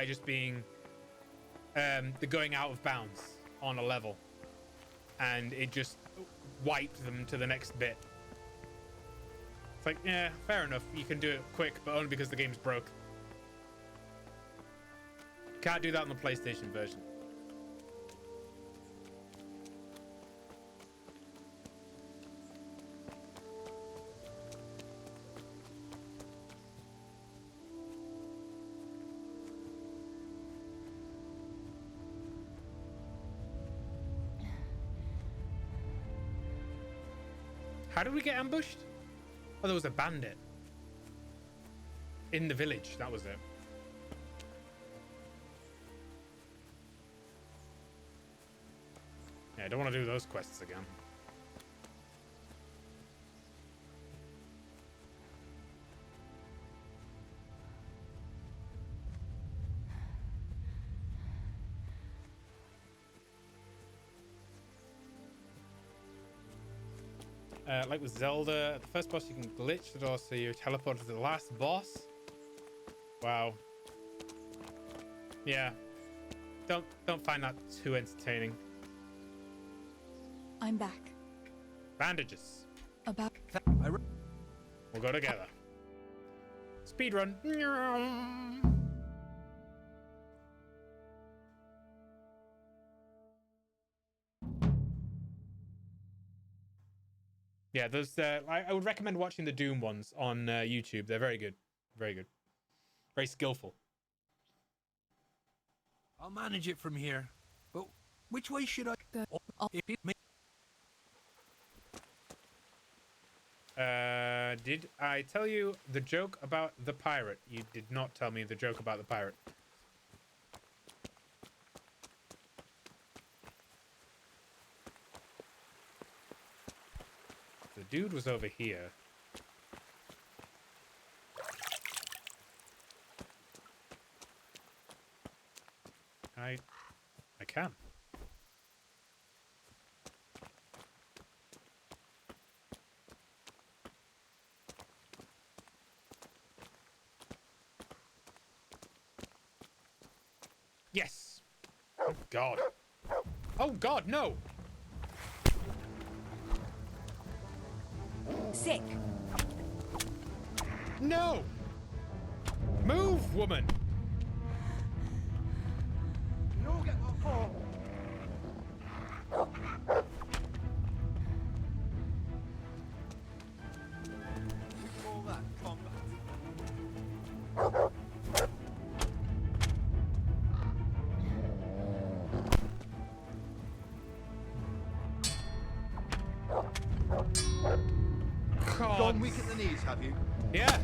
just being the going out of bounds on a level, and it just wiped them to the next bit. It's like, yeah, fair enough. You can do it quick, but only because the game's broke. Can't do that on the PlayStation version. How did we get ambushed? Oh, there was a bandit in the village. That was it. Yeah, I don't want to do those quests again. Like with Zelda, at the first boss you can glitch the door so you teleport to the last boss. Wow. Yeah. Don't find that too entertaining. I'm back. Bandages. About We'll go together. Speed run. Yeah, those. I would recommend watching the Doom ones on YouTube. They're very good. Very good. Very skillful. I'll manage it from here. But which way should I go? Did I tell you the joke about the pirate? You did not tell me the joke about the pirate. The dude was over here. I can. Yes. Oh God. Oh God, no. sick. No. Move, woman. No, get my phone. All that combat. Gone weak at the knees, have you? Yeah.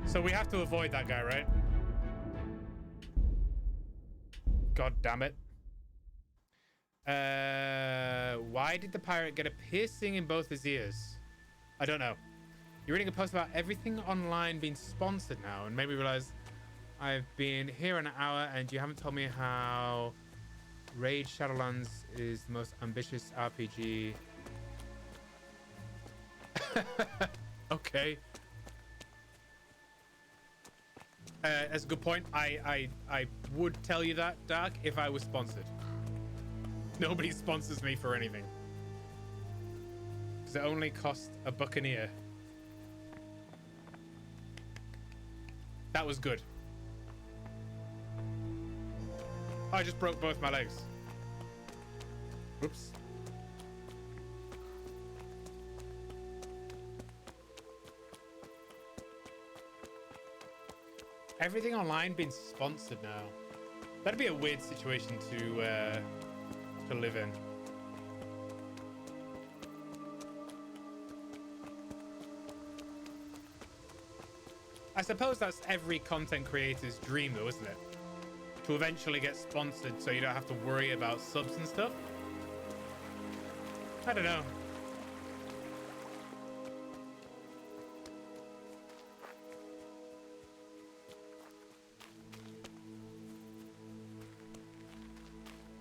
So we have to avoid that guy, right? God damn it. Why did the pirate get a piercing in both his ears? I don't know. You're reading a post about everything online being sponsored now and made me realize I've been here an hour and you haven't told me how Raid Shadowlands is the most ambitious RPG. Okay. That's a good point. I would tell you that, Dark, if I was sponsored. Nobody sponsors me for anything. Because it only cost a buccaneer. That was good. I just broke both my legs. Oops. Everything online being sponsored now. That'd be a weird situation to live in. I suppose that's every content creator's dream, though, isn't it? To eventually get sponsored so you don't have to worry about subs and stuff. I don't know.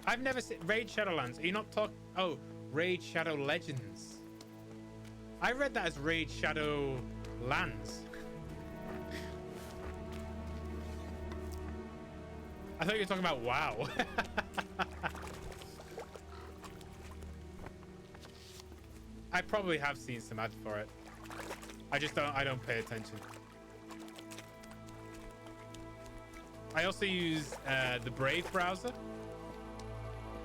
I've never seen Raid Shadowlands. Are you not talking? Oh, Raid Shadow Legends. I read that as Raid Shadow Lands. I thought you were talking about WoW. I probably have seen some ads for it. I don't pay attention. I also use the Brave browser.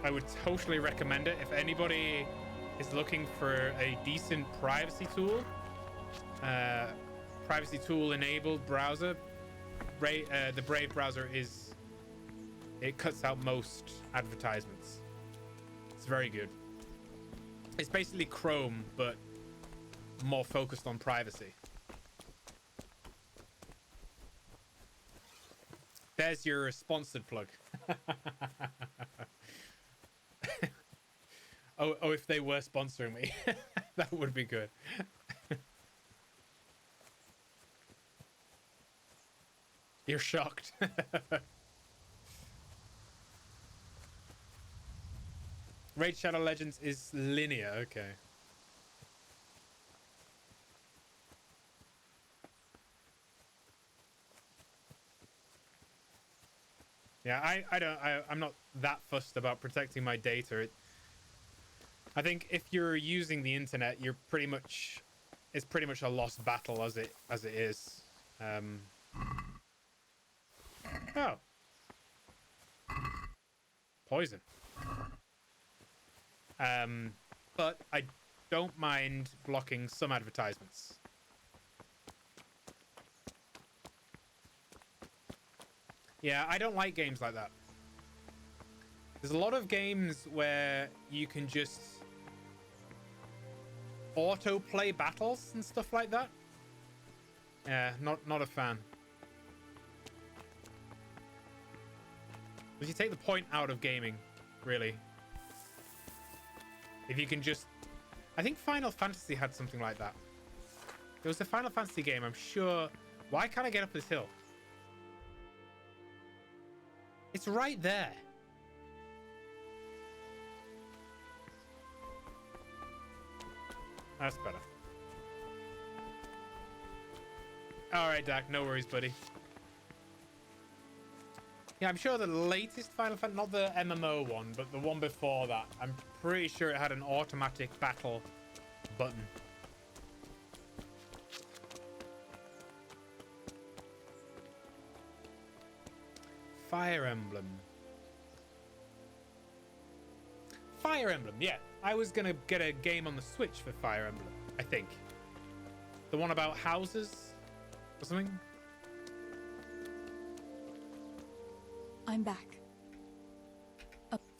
I would totally recommend it if anybody is looking for a decent privacy tool enabled browser. The Brave browser it cuts out most advertisements. It's very good. It's basically Chrome, but more focused on privacy. There's your sponsored plug. oh, if they were sponsoring me, that would be good. You're shocked. Raid Shadow Legends is linear. Okay. Yeah, I'm not that fussed about protecting my data. I think if you're using the internet, it's pretty much a lost battle as it is. Oh. Poison. But I don't mind blocking some advertisements. Yeah, I don't like games like that. There's a lot of games where you can just auto-play battles and stuff like that. Yeah, not a fan. But you take the point out of gaming, really. If you can just... I think Final Fantasy had something like that. There was a Final Fantasy game, I'm sure... Why can't I get up this hill? It's right there. That's better. All right, Dak. No worries, buddy. Yeah, I'm sure the latest Final Fantasy, not the MMO one, but the one before that, I'm pretty sure it had an automatic battle button. Fire Emblem. Fire Emblem, yeah. I was gonna get a game on the Switch for Fire Emblem, I think. The one about houses or something? I'm back.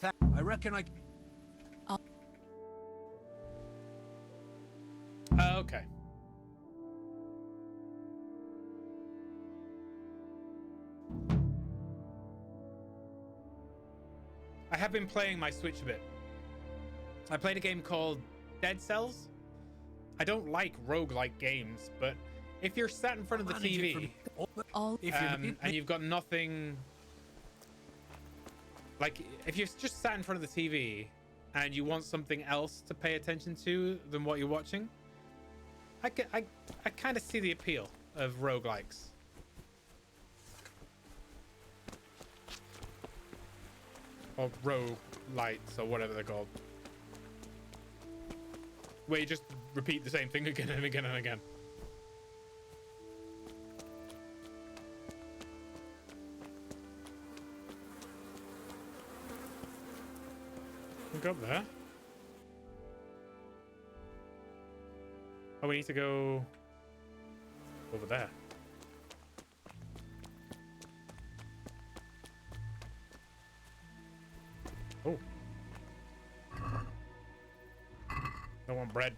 I reckon I... Okay. I have been playing my Switch a bit. I played a game called Dead Cells. I don't like roguelike games, but if you're sat in front of the TV and you've got nothing... Like, if you're just sat in front of the TV and you want something else to pay attention to than what you're watching, I kind of see the appeal of roguelikes. Or roguelites, or whatever they're called. Where you just repeat the same thing again and again and again. Go up there. Oh, we need to go over there. Oh. Don't want bread.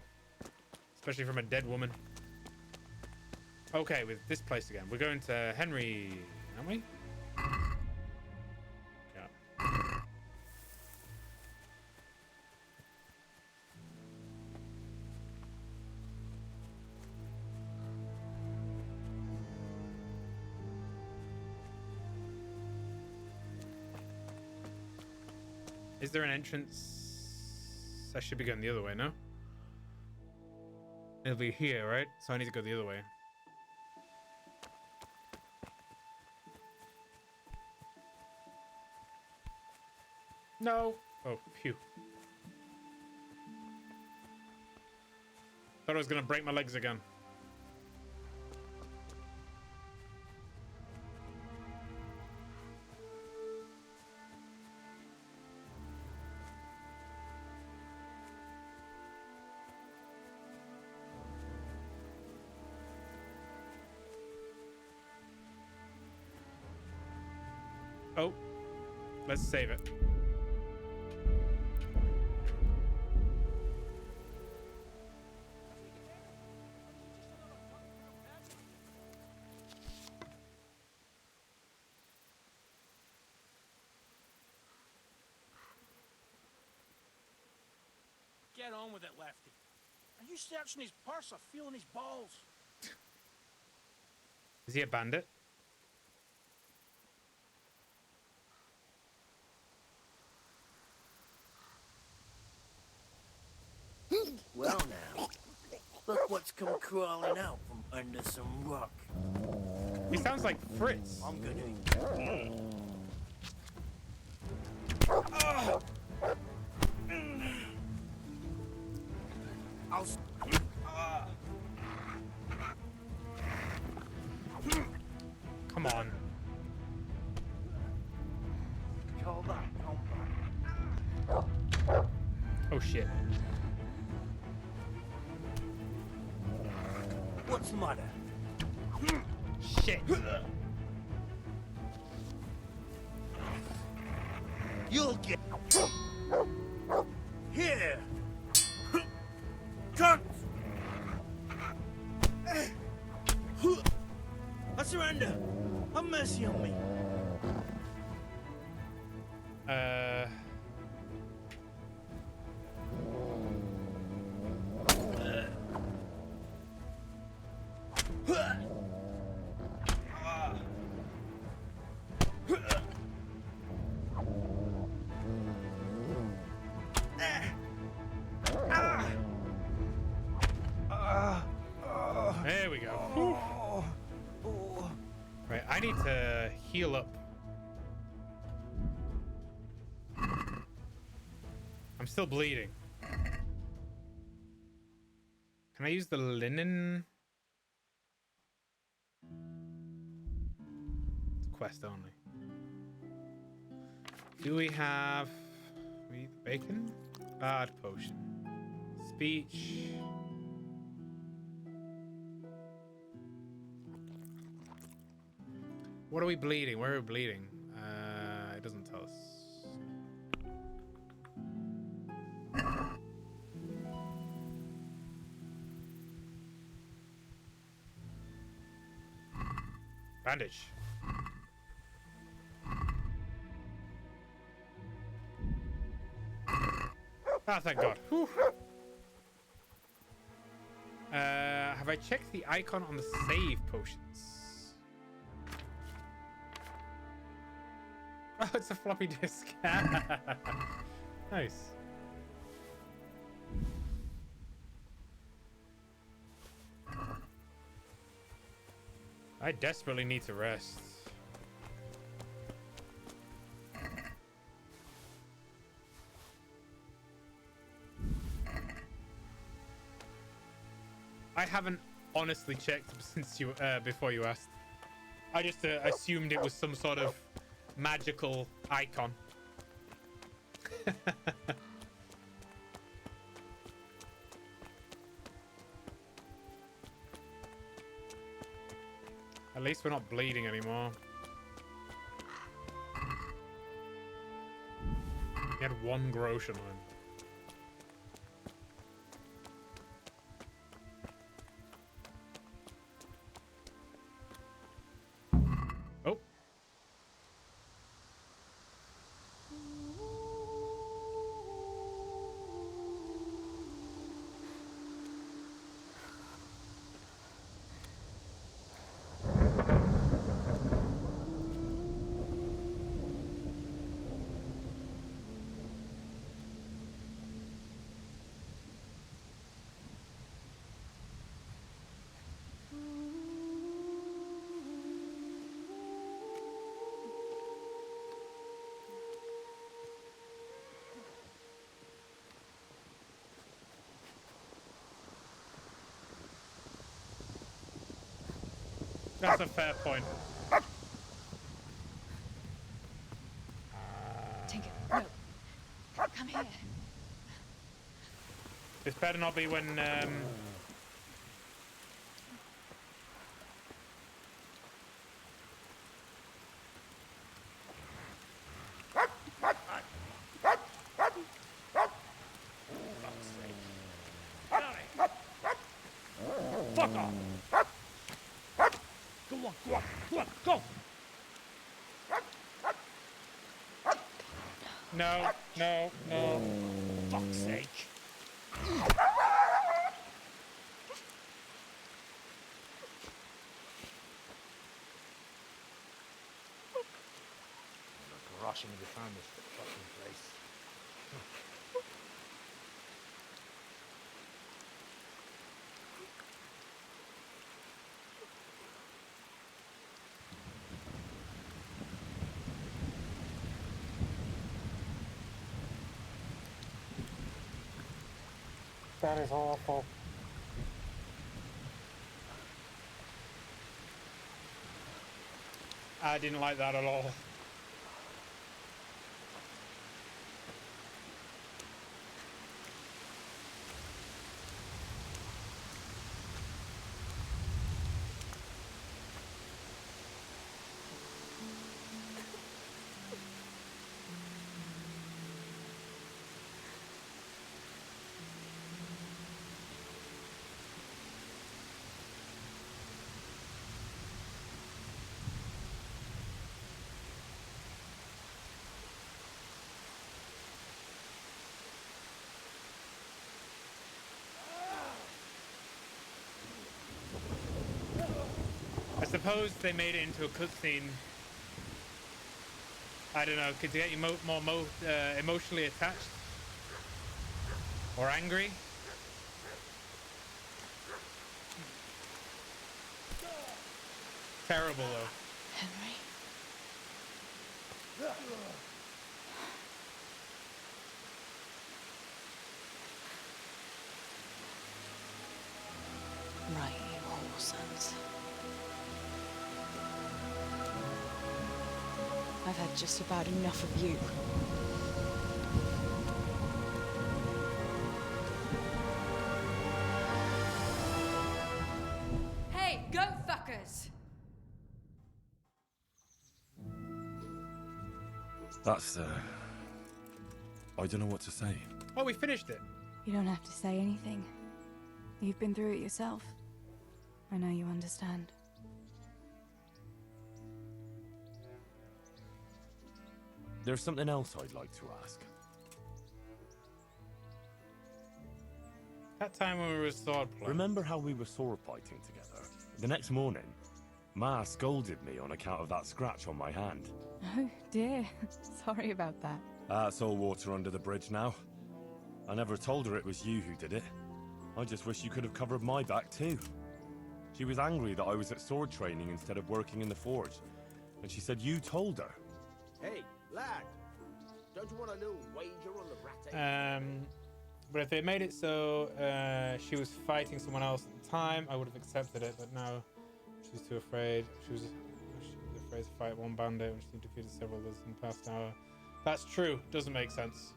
Especially from a dead woman. Okay, with this place again. We're going to Henry, aren't we? Yeah. Is there an entrance? I should be going the other way, no? It'll be here, right? So I need to go the other way. No. Oh, phew. Thought I was gonna break my legs again. Oh, let's save it. Get on with it, Lefty. Are you searching his purse or feeling his balls? Is he a bandit? Well now, look what's come crawling out from under some rock. He sounds like Fritz. I'm gonna... I'll... Come on. Call that combat. Oh shit. What's the matter? Shit. You'll get... Here! Cunt! I surrender! Have mercy on me! There we go. Right, I need to heal up. I'm still bleeding. Can I use the linen? It's quest only. Do we have... We eat the bacon? Bad potion. Speech. What are we bleeding? Where are we bleeding? It doesn't tell us. Bandage. Ah, thank God. Whew. Have I checked the icon on the save potions? Oh, it's a floppy disk. Nice. I desperately need to rest. I haven't honestly checked since you before you asked. I just assumed it was some sort of magical icon. At least we're not bleeding anymore. He had one grosh on him. Oh. That's a fair point. Tinker, no. Come here. This better not be when Fuck off! Go on, go on, go on, go! no, no, no. Fuck's sake! Rushing to find this fucking place. That is awful. I didn't like that at all. I suppose they made it into a cutscene. I don't know, could get you more emotionally attached or angry. Terrible though. Henry. Right, you whole sons. I've had just about enough of you. Hey, go fuckers! That's, I don't know what to say. Oh, we finished it. You don't have to say anything. You've been through it yourself. I know you understand. There's something else I'd like to ask. That time when we were sword playing. Remember how we were sword fighting together? The next morning, Ma scolded me on account of that scratch on my hand. Oh, dear. Sorry about that. That's all water under the bridge now. I never told her it was you who did it. I just wish you could have covered my back too. She was angry that I was at sword training instead of working in the forge. And she said you told her. Hey, lad, don't you want a little wager on the rat? But if they made it so she was fighting someone else at the time, I would have accepted it. But now she's too afraid. She was afraid to fight one bandit when she defeated several others in the past hour. That's true. Doesn't make sense.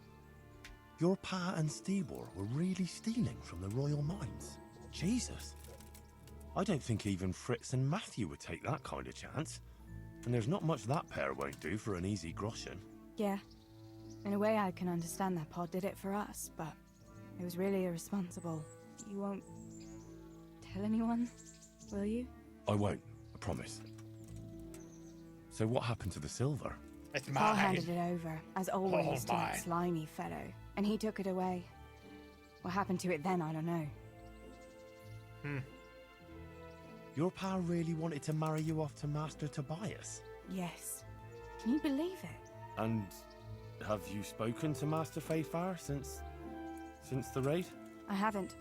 Your pa and Stewart were really stealing from the royal mines. Jesus. I don't think even Fritz and Matthew would take that kind of chance. And there's not much that pair won't do for an easy groschen. Yeah. In a way, I can understand that Pa did it for us, but it was really irresponsible. You won't tell anyone, will you? I won't, I promise. So what happened to the silver? It's Pa mine. handed it over, as always, to mine. that slimy fellow, and he took it away. What happened to it then, I don't know. Your pa really wanted to marry you off to Master Tobias? Yes. Can you believe it? And have you spoken to Master Fayfar since the raid? I haven't.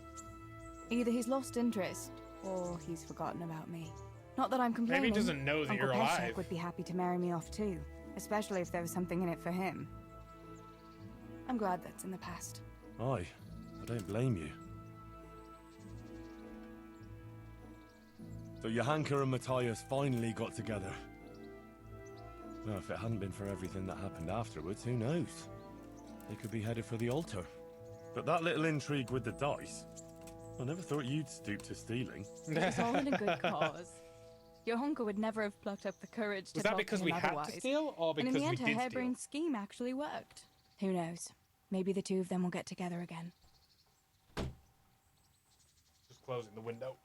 Either he's lost interest, or he's forgotten about me. Not that I'm complaining. Maybe he doesn't know that Uncle you're Peshek alive. would be happy to marry me off too, especially if there was something in it for him. I'm glad that's in the past. Aye, I don't blame you. So Johanka and Matthias finally got together. Well, if it hadn't been for everything that happened afterwards, who knows? They could be headed for the altar. But that little intrigue with the dice, I never thought you'd stoop to stealing. It was all in a good cause. Your uncle would never have plucked up the courage to Was that talk because to we him had otherwise. to steal, or And because in the we end, her did steal? harebrained scheme actually worked. Who knows? Maybe the two of them will get together again. Just closing the window.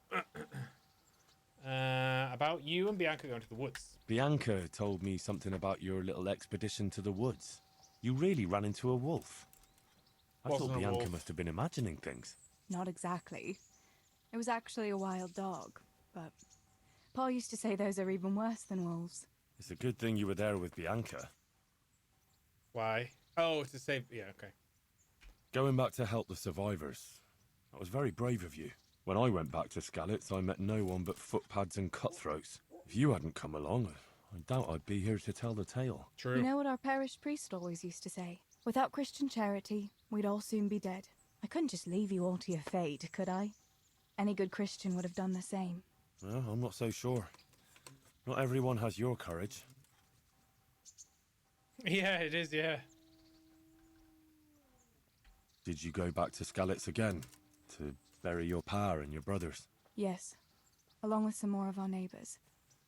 About you and Bianca going to the woods. Bianca told me something about your little expedition to the woods. You really ran into a wolf. I Wasn't thought a Bianca wolf. must have been imagining things. Not exactly. It was actually a wild dog, but Paul used to say those are even worse than wolves. It's a good thing you were there with Bianca. Why? Oh, to save... Yeah, okay. Going back to help the survivors. That was very brave of you. When I went back to Skalitz, I met no one but footpads and cutthroats. If you hadn't come along, I doubt I'd be here to tell the tale. True. You know what our parish priest always used to say? Without Christian charity, we'd all soon be dead. I couldn't just leave you all to your fate, could I? Any good Christian would have done the same. Well, I'm not so sure. Not everyone has your courage. Yeah, it is, yeah. Did you go back to Skalitz again? To bury your pa and your brothers? Yes, along with some more of our neighbours.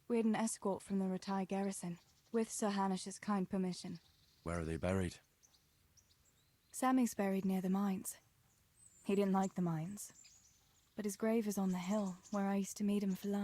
We had an escort from the retired garrison, with Sir Hanish's kind permission. Where are they buried? Sammy's buried near the mines. He didn't like the mines, but his grave is on the hill where I used to meet him for lunch.